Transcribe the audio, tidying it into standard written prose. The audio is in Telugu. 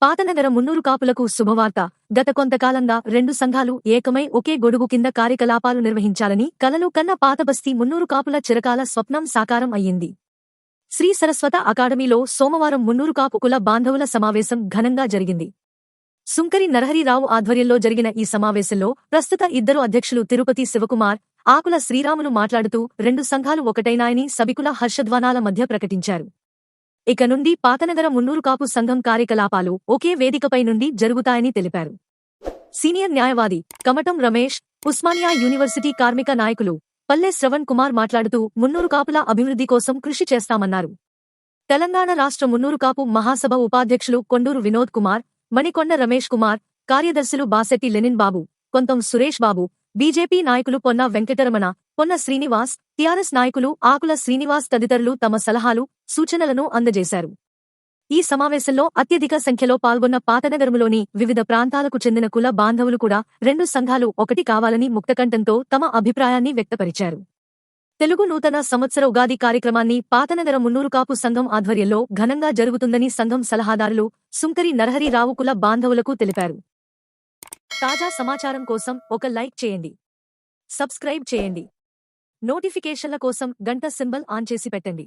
పాతనగర మున్నూరు కాపులకు శుభవార్త. గత కొంతకాలంగా రెండు సంఘాలు ఏకమై ఒకే గొడుగు కింద కార్యకలాపాలు నిర్వహించాలని కలలు కన్న పాతబస్తీ మున్నూరు కాపుల చిరకాల స్వప్నం సాకారం అయ్యింది. శ్రీ సరస్వత అకాడమీలో సోమవారం మున్నూరు కాపు కుల బాంధవుల సమావేశం ఘనంగా జరిగింది. సుంకరి నరహరిరావు ఆధ్వర్యంలో జరిగిన ఈ సమావేశంలో ప్రస్తుత ఇద్దరు అధ్యక్షులు తిరుపతి శివకుమార్, ఆకుల శ్రీరాములు మాట్లాడుతూ రెండు సంఘాలు ఒకటైనాయని సభికుల హర్షధ్వానాల మధ్య ప్రకటించారు. ఇక నుండి పాతనగర మున్నూరు కాపు సంఘం కార్యకలాపాలు ఒకే వేదికపై నుండి జరుగుతాయని తెలిపారు. సీనియర్ న్యాయవాది కమటం రమేష్, ఉస్మానియా యూనివర్సిటీ కార్మిక నాయకులు పల్లె శ్రవణ్ కుమార్ మాట్లాడుతూ మున్నూరు కాపుల అభివృద్ధి కోసం కృషి చేస్తామన్నారు. తెలంగాణ రాష్ట్ర మున్నూరు కాపు మహాసభ ఉపాధ్యక్షులు కొండూరు వినోద్ కుమార్, మణికొండ రమేష్ కుమార్, కార్యదర్శులు బాసెట్టి లెనిన్ బాబు, కొంతం సురేష్ బాబు, బీజేపీ నాయకులు పొన్న వెంకటరమణ, పొన్న శ్రీనివాస్, టీఆర్ఎస్ నాయకులు ఆకుల శ్రీనివాస్ తదితరులు తమ సలహాలు, సూచనలను అందజేశారు. ఈ సమావేశంలో అత్యధిక సంఖ్యలో పాల్గొన్న పాతనగరములోని వివిధ ప్రాంతాలకు చెందిన కుల బాంధవులు కూడా రెండు సంఘాలు ఒకటి కావాలని ముక్తకంఠంతో తమ అభిప్రాయాన్ని వ్యక్తపరిచారు. తెలుగు నూతన సంవత్సర ఉగాది కార్యక్రమాన్ని పాతనగర మున్నూరు కాపు సంఘం ఆధ్వర్యంలో ఘనంగా జరుగుతుందని సంఘం సలహాదారులు సుంకరి నరహరిరావు కుల బాంధవులకు తెలిపారు. తాజా సమాచారం కోసం ఒక లైక్ చేయండి, సబ్స్క్రైబ్ చేయండి, నోటిఫికేషన్ల కోసం గంట సింబల్ ఆన్ చేసి పెట్టండి.